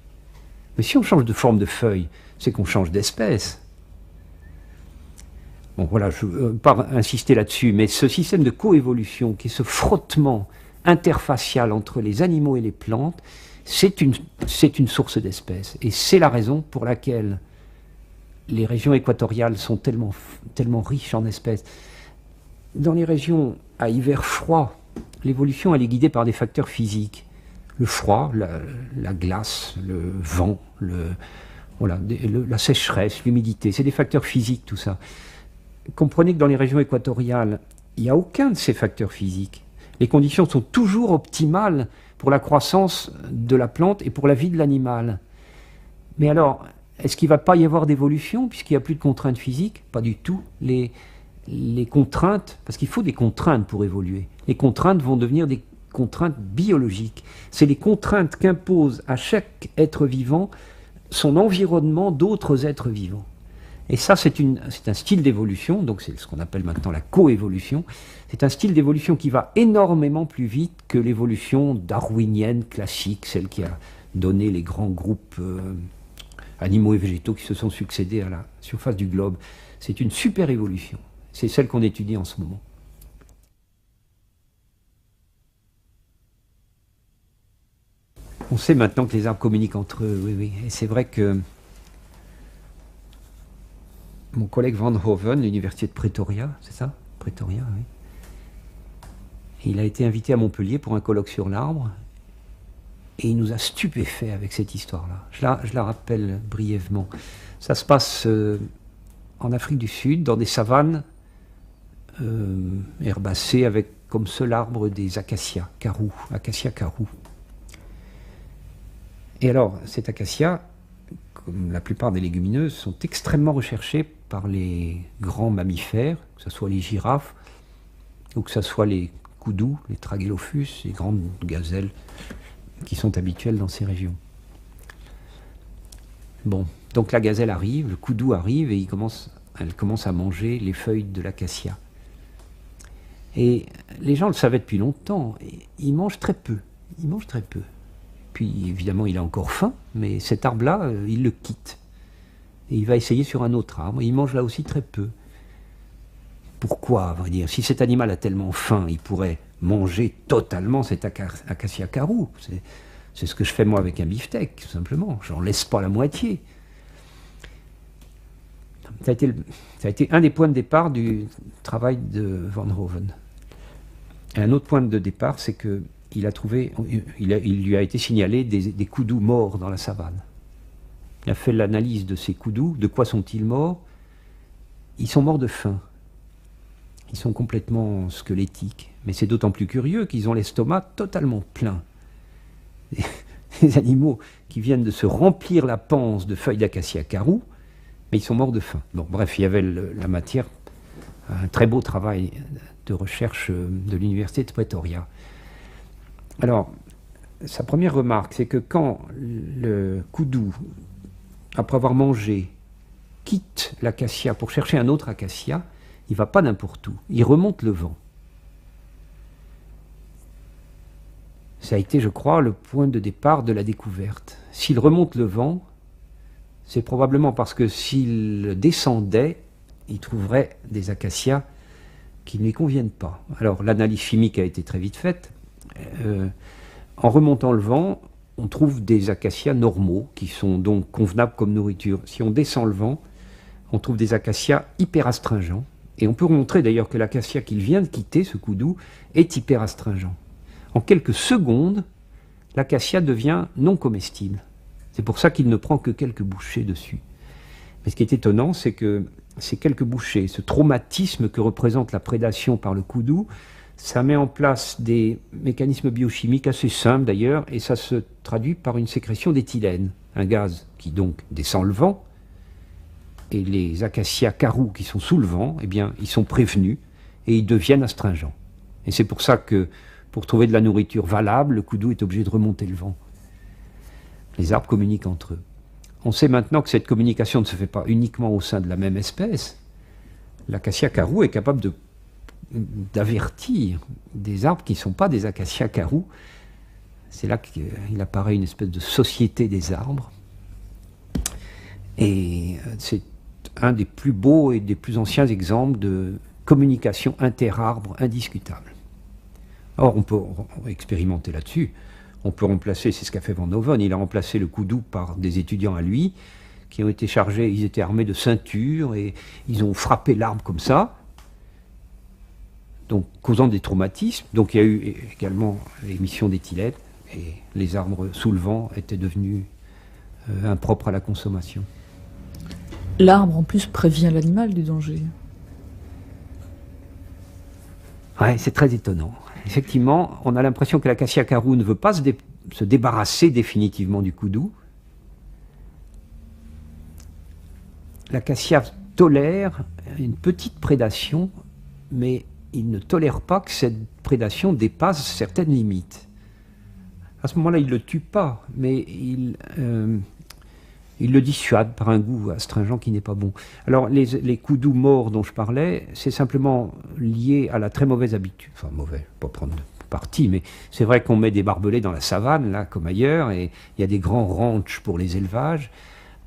Mais si on change de forme de feuille, c'est qu'on change d'espèce. Bon voilà, je ne veux pas insister là-dessus, mais ce système de coévolution, qui est ce frottement interfacial entre les animaux et les plantes, c'est une source d'espèces. Et c'est la raison pour laquelle les régions équatoriales sont tellement riches en espèces. Dans les régions à hiver froid, l'évolution elle est guidée par des facteurs physiques. Le froid, la glace, le vent, la sécheresse, l'humidité, c'est des facteurs physiques tout ça. Comprenez que dans les régions équatoriales, il n'y a aucun de ces facteurs physiques. Les conditions sont toujours optimales pour la croissance de la plante et pour la vie de l'animal. Mais alors, est-ce qu'il ne va pas y avoir d'évolution puisqu'il n'y a plus de contraintes physiques? Pas du tout. Les contraintes, parce qu'il faut des contraintes pour évoluer, les contraintes vont devenir des contraintes biologiques. C'est les contraintes qu'impose à chaque être vivant son environnement d'autres êtres vivants. Et ça, c'est un style d'évolution, donc c'est ce qu'on appelle maintenant la coévolution. C'est un style d'évolution qui va énormément plus vite que l'évolution darwinienne classique, celle qui a donné les grands groupes animaux et végétaux qui se sont succédés à la surface du globe. C'est une super évolution. C'est celle qu'on étudie en ce moment. On sait maintenant que les arbres communiquent entre eux, oui. Et c'est vrai que mon collègue Van Hoven, l'université de Pretoria, c'est ça? Pretoria, oui. Il a été invité à Montpellier pour un colloque sur l'arbre. Et il nous a stupéfaits avec cette histoire-là. Je la rappelle brièvement. Ça se passe en Afrique du Sud, dans des savanes herbacées avec comme seul arbre des acacias, carou, acacia carou. Et alors, cet acacia, comme la plupart des légumineuses, sont extrêmement recherchées par les grands mammifères, que ce soit les girafes, ou que ce soit les koudous, les tragélophus, les grandes gazelles, qui sont habituelles dans ces régions. Bon, donc la gazelle arrive, le koudou arrive, et elle commence à manger les feuilles de l'acacia. Et les gens le savaient depuis longtemps, et ils mangent très peu. Ils mangent très peu. Puis évidemment, il a encore faim, mais cet arbre-là, il le quitte. Et il va essayer sur un autre arbre, et il mange là aussi très peu. Pourquoi, à vrai dire? Si cet animal a tellement faim, il pourrait manger totalement cet acacia carou. C'est ce que je fais moi avec un beefsteak, tout simplement. J'en laisse pas la moitié. Ça a été un des points de départ du travail de Van Hoven. Et un autre point de départ, c'est qu'il a trouvé, il lui a été signalé des koudous morts dans la savane. Il a fait l'analyse de ces koudous. De quoi sont-ils morts? Ils sont morts de faim. Ils sont complètement squelettiques. Mais c'est d'autant plus curieux qu'ils ont l'estomac totalement plein. Des animaux qui viennent de se remplir la panse de feuilles d'acacia carou, mais ils sont morts de faim. Bon, bref, il y avait la matière, un très beau travail de recherche de l'université de Pretoria. Alors, sa première remarque, c'est que quand le koudou, après avoir mangé, quitte l'acacia pour chercher un autre acacia, il ne va pas n'importe où, il remonte le vent. Ça a été, je crois, le point de départ de la découverte. S'il remonte le vent, c'est probablement parce que s'il descendait, il trouverait des acacias qui ne lui conviennent pas. Alors l'analyse chimique a été très vite faite. En remontant le vent, on trouve des acacias normaux, qui sont donc convenables comme nourriture. Si on descend le vent, on trouve des acacias hyper astringents. Et on peut montrer d'ailleurs que l'acacia qu'il vient de quitter, ce koudou, est hyper astringent. En quelques secondes, l'acacia devient non comestible. C'est pour ça qu'il ne prend que quelques bouchées dessus. Mais ce qui est étonnant, c'est que ces quelques bouchées, ce traumatisme que représente la prédation par le koudou, ça met en place des mécanismes biochimiques assez simples d'ailleurs, et ça se traduit par une sécrétion d'éthylène, un gaz qui donc descend le vent, et les acacias carou qui sont sous le vent, eh bien, ils sont prévenus et ils deviennent astringents. Et c'est pour ça que, pour trouver de la nourriture valable, le koudou est obligé de remonter le vent. Les arbres communiquent entre eux. On sait maintenant que cette communication ne se fait pas uniquement au sein de la même espèce. L'acacia carou est capable d'avertir des arbres qui ne sont pas des acacias carou. C'est là qu'il apparaît une espèce de société des arbres. Et c'est un des plus beaux et des plus anciens exemples de communication interarbre indiscutable. Or, on peut expérimenter là-dessus. On peut remplacer, c'est ce qu'a fait Van Hoven, il a remplacé le koudou par des étudiants à lui, qui ont été chargés, ils étaient armés de ceintures, et ils ont frappé l'arbre comme ça, donc causant des traumatismes. Donc il y a eu également l'émission d'éthylène, et les arbres sous le vent étaient devenus impropres à la consommation. L'arbre, en plus, prévient l'animal du danger. Ouais, c'est très étonnant. Effectivement, on a l'impression que l'acacia carou ne veut pas se débarrasser définitivement du koudou. L'acacia tolère une petite prédation, mais il ne tolère pas que cette prédation dépasse certaines limites. À ce moment-là, il ne le tue pas, mais il le dissuade par un goût astringent qui n'est pas bon. Alors, les koudous morts dont je parlais, c'est simplement lié à la très mauvaise habitude. Enfin, mauvais, pas prendre parti, mais c'est vrai qu'on met des barbelés dans la savane, là, comme ailleurs, et il y a des grands ranchs pour les élevages.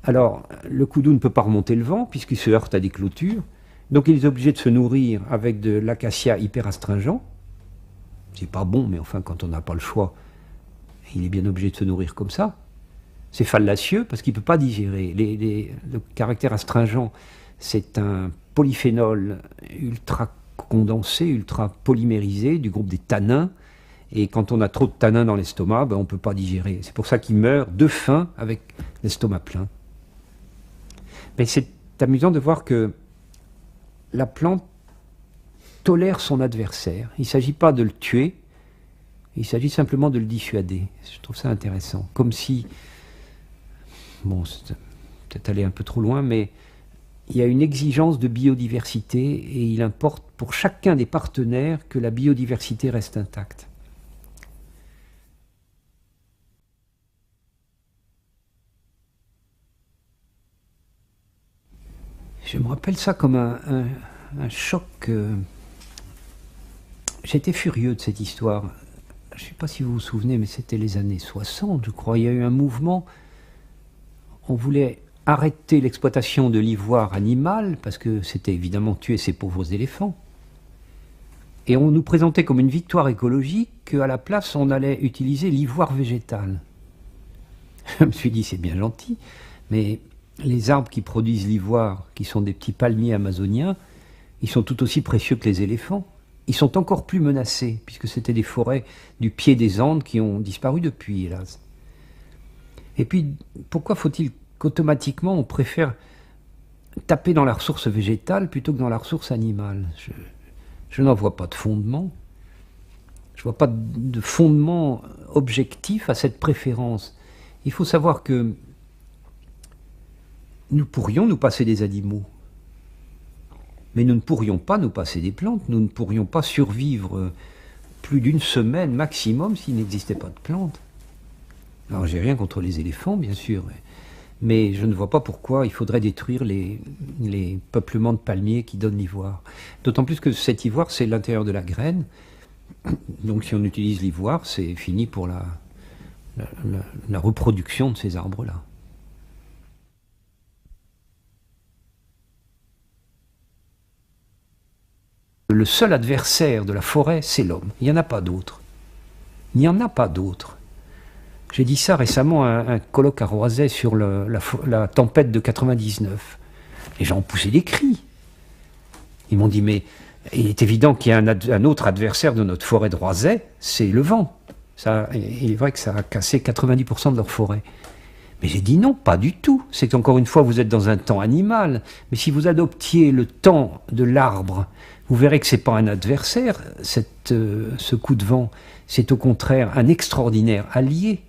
Alors, le koudou ne peut pas remonter le vent, puisqu'il se heurte à des clôtures. Donc, il est obligé de se nourrir avec de l'acacia hyper astringent. C'est pas bon, mais enfin, quand on n'a pas le choix, il est bien obligé de se nourrir comme ça. C'est fallacieux parce qu'il ne peut pas digérer. Le caractère astringent, c'est un polyphénol ultra condensé, ultra polymérisé, du groupe des tanins. Et quand on a trop de tanins dans l'estomac, ben, on ne peut pas digérer. C'est pour ça qu'il meurt de faim avec l'estomac plein. Mais c'est amusant de voir que la plante tolère son adversaire. Il ne s'agit pas de le tuer, il s'agit simplement de le dissuader. Je trouve ça intéressant. Comme si, bon, c'est peut-être aller un peu trop loin, mais il y a une exigence de biodiversité et il importe pour chacun des partenaires que la biodiversité reste intacte. Je me rappelle ça comme un choc. J'étais furieux de cette histoire. Je ne sais pas si vous vous souvenez, mais c'était les années 60, je crois. Il y a eu un mouvement. On voulait arrêter l'exploitation de l'ivoire animal, parce que c'était évidemment tuer ces pauvres éléphants. Et on nous présentait comme une victoire écologique qu'à la place, on allait utiliser l'ivoire végétal. Je me suis dit, c'est bien gentil, mais les arbres qui produisent l'ivoire, qui sont des petits palmiers amazoniens, ils sont tout aussi précieux que les éléphants. Ils sont encore plus menacés, puisque c'était des forêts du pied des Andes qui ont disparu depuis, hélas. Et puis, pourquoi faut-il qu'automatiquement on préfère taper dans la ressource végétale plutôt que dans la ressource animale? Je n'en vois pas de fondement. Je ne vois pas de fondement objectif à cette préférence. Il faut savoir que nous pourrions nous passer des animaux, mais nous ne pourrions pas nous passer des plantes, nous ne pourrions pas survivre plus d'une semaine maximum s'il n'existait pas de plantes. Alors j'ai rien contre les éléphants, bien sûr, mais je ne vois pas pourquoi il faudrait détruire les peuplements de palmiers qui donnent l'ivoire. D'autant plus que cet ivoire, c'est l'intérieur de la graine, donc si on utilise l'ivoire, c'est fini pour la reproduction de ces arbres-là. Le seul adversaire de la forêt, c'est l'homme. Il n'y en a pas d'autre. Il n'y en a pas d'autre. J'ai dit ça récemment à un colloque à Roisey sur la tempête de 99. Les gens ont poussé des cris. Ils m'ont dit, mais il est évident qu'il y a un autre adversaire de notre forêt de Roisey, c'est le vent. Ça, il est vrai que ça a cassé 90% de leur forêt. Mais j'ai dit non, pas du tout. C'est qu'encore une fois, vous êtes dans un temps animal. Mais si vous adoptiez le temps de l'arbre, vous verrez que ce n'est pas un adversaire, ce coup de vent. C'est au contraire un extraordinaire allié.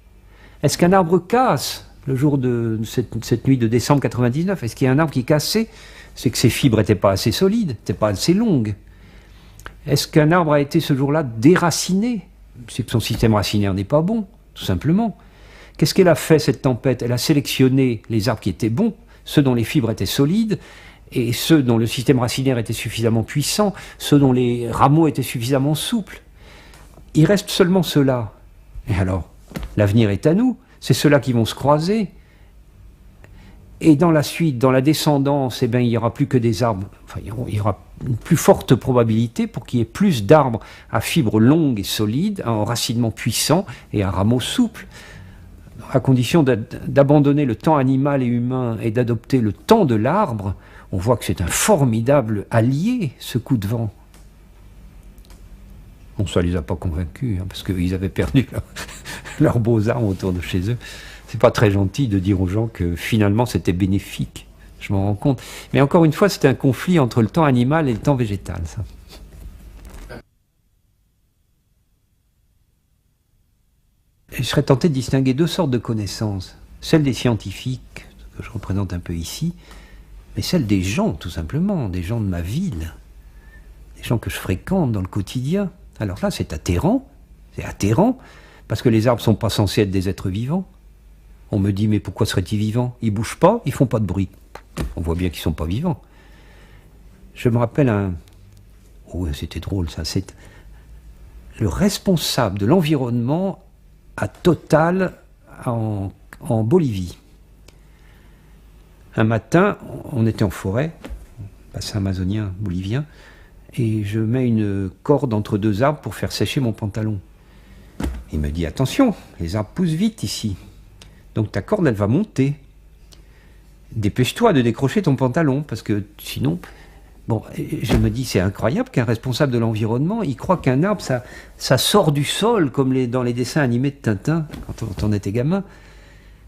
Est-ce qu'un arbre casse le jour de cette nuit de décembre 99? Est-ce qu'il y a un arbre qui cassait? C'est que ses fibres n'étaient pas assez solides, n'étaient pas assez longues. Est-ce qu'un arbre a été ce jour-là déraciné? C'est que son système racinaire n'est pas bon, tout simplement. Qu'est-ce qu'elle a fait, cette tempête? Elle a sélectionné les arbres qui étaient bons, ceux dont les fibres étaient solides, et ceux dont le système racinaire était suffisamment puissant, ceux dont les rameaux étaient suffisamment souples. Il reste seulement ceux-là. Et alors, l'avenir est à nous. C'est ceux-là qui vont se croiser. Et dans la suite, dans la descendance, eh bien, il n'y aura plus que des arbres. Enfin, il y aura une plus forte probabilité pour qu'il y ait plus d'arbres à fibres longues et solides, à enracinement puissant et à rameaux souples, à condition d'abandonner le temps animal et humain et d'adopter le temps de l'arbre. On voit que c'est un formidable allié, ce coup de vent. Bon, ça ne les a pas convaincus, hein, parce qu'ils avaient perdu leurs beaux arbres autour de chez eux. C'est pas très gentil de dire aux gens que finalement c'était bénéfique. Je m'en rends compte. Mais encore une fois, c'était un conflit entre le temps animal et le temps végétal, ça. Et je serais tenté de distinguer deux sortes de connaissances. Celle des scientifiques, que je représente un peu ici, mais celle des gens, tout simplement, des gens de ma ville, des gens que je fréquente dans le quotidien. Alors là, c'est atterrant, parce que les arbres ne sont pas censés être des êtres vivants. On me dit, mais pourquoi seraient-ils vivants? Ils ne bougent pas, ils ne font pas de bruit. On voit bien qu'ils ne sont pas vivants. Je me rappelle oh, c'était drôle ça, c'est le responsable de l'environnement à Total en Bolivie. Un matin, on était en forêt, bassin amazonien bolivien, et je mets une corde entre deux arbres pour faire sécher mon pantalon. Il me dit, attention, les arbres poussent vite ici. Donc ta corde, elle va monter. Dépêche-toi de décrocher ton pantalon, parce que sinon... Bon, et je me dis, c'est incroyable qu'un responsable de l'environnement, il croit qu'un arbre, ça sort du sol, comme dans les dessins animés de Tintin, quand on était gamin.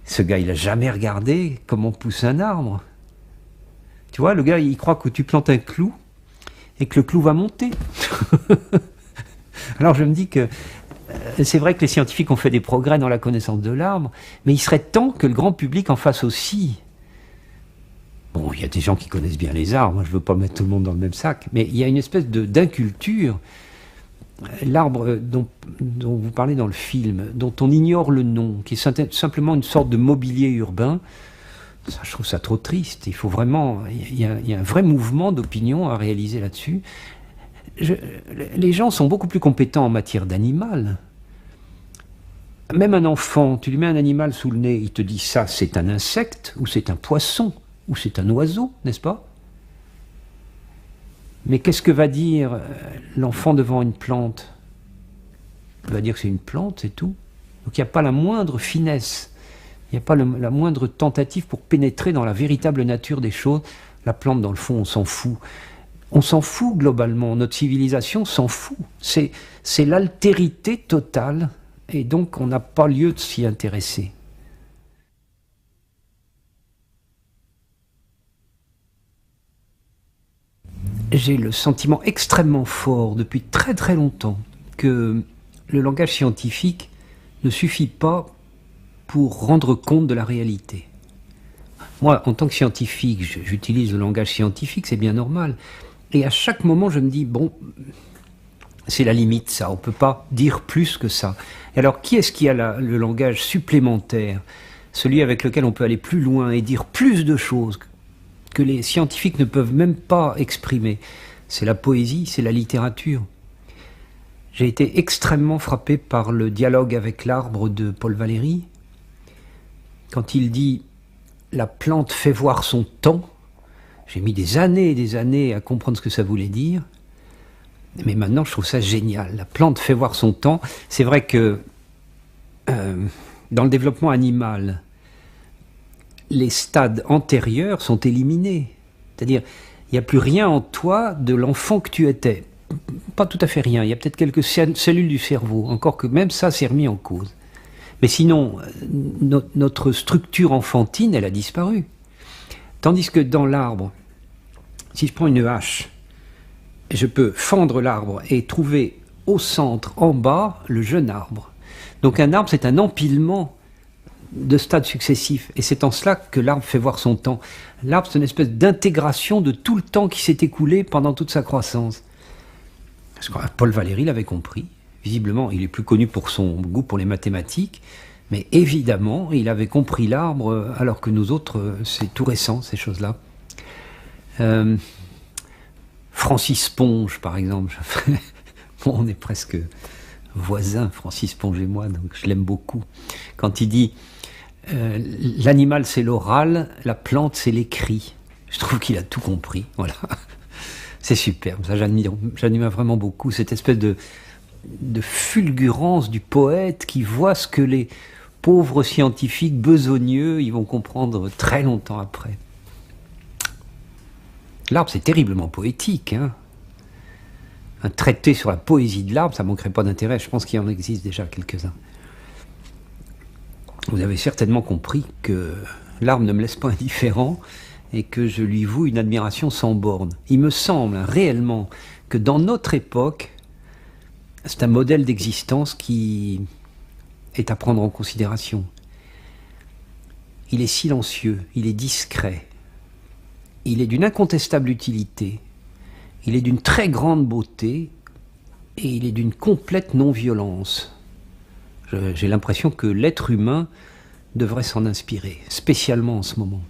Ce gars, il n'a jamais regardé comment pousse un arbre. Tu vois, le gars, il croit que tu plantes un clou et que le clou va monter. Alors je me dis que c'est vrai que les scientifiques ont fait des progrès dans la connaissance de l'arbre, mais il serait temps que le grand public en fasse aussi. Bon, il y a des gens qui connaissent bien les arbres, moi, je ne veux pas mettre tout le monde dans le même sac, mais il y a une espèce d'inculture. L'arbre dont vous parlez dans le film, dont on ignore le nom, qui est simplement une sorte de mobilier urbain, ça, je trouve ça trop triste. Il faut vraiment, il y a un vrai mouvement d'opinion à réaliser là-dessus. Les gens sont beaucoup plus compétents en matière d'animal. Même un enfant, tu lui mets un animal sous le nez, il te dit ça, c'est un insecte, ou c'est un poisson, ou c'est un oiseau, n'est-ce pas? Mais qu'est-ce que va dire l'enfant devant une plante? Il va dire que c'est une plante, c'est tout. Donc il n'y a pas la moindre finesse, il n'y a pas la moindre tentative pour pénétrer dans la véritable nature des choses. La plante, dans le fond, on s'en fout. On s'en fout globalement, notre civilisation s'en fout. C'est l'altérité totale, et donc on n'a pas lieu de s'y intéresser. J'ai le sentiment extrêmement fort depuis très très longtemps que le langage scientifique ne suffit pas pour rendre compte de la réalité. Moi, en tant que scientifique, j'utilise le langage scientifique, c'est bien normal. Et à chaque moment, je me dis, bon, c'est la limite ça, on ne peut pas dire plus que ça. Et alors, qui est-ce qui a le langage supplémentaire, celui avec lequel on peut aller plus loin et dire plus de choses que les scientifiques ne peuvent même pas exprimer? C'est la poésie, c'est la littérature. J'ai été extrêmement frappé par le dialogue avec l'arbre de Paul Valéry. Quand il dit « la plante fait voir son temps », j'ai mis des années et des années à comprendre ce que ça voulait dire. Mais maintenant, je trouve ça génial. La plante fait voir son temps. C'est vrai que dans le développement animal, les stades antérieurs sont éliminés. C'est-à-dire, il n'y a plus rien en toi de l'enfant que tu étais. Pas tout à fait rien. Il y a peut-être quelques cellules du cerveau. Encore que même ça, c'est remis en cause. Mais sinon, notre structure enfantine, elle a disparu. Tandis que dans l'arbre, si je prends une hache, je peux fendre l'arbre et trouver au centre, en bas, le jeune arbre. Donc un arbre, c'est un empilement de stades successifs. Et c'est en cela que l'arbre fait voir son temps. L'arbre, c'est une espèce d'intégration de tout le temps qui s'est écoulé pendant toute sa croissance. Parce que Paul Valéry l'avait compris. Visiblement, il est plus connu pour son goût pour les mathématiques. Mais évidemment, il avait compris l'arbre, alors que nous autres, c'est tout récent, ces choses-là. Francis Ponge, par exemple. Bon, on est presque voisins, Francis Ponge et moi, donc je l'aime beaucoup. Quand il dit l'animal c'est l'oral, la plante c'est l'écrit. Je trouve qu'il a tout compris. Voilà. C'est superbe, ça j'admire vraiment beaucoup cette espèce de fulgurance du poète qui voit ce que les pauvres scientifiques besogneux ils vont comprendre très longtemps après. L'arbre, c'est terriblement poétique, hein. Un traité sur la poésie de l'arbre, ça ne manquerait pas d'intérêt. Je pense qu'il en existe déjà quelques-uns. Vous avez certainement compris que l'arbre ne me laisse pas indifférent et que je lui voue une admiration sans borne. Il me semble réellement que dans notre époque, c'est un modèle d'existence qui est à prendre en considération. Il est silencieux, il est discret. Il est d'une incontestable utilité, il est d'une très grande beauté et il est d'une complète non-violence. J'ai l'impression que l'être humain devrait s'en inspirer, spécialement en ce moment.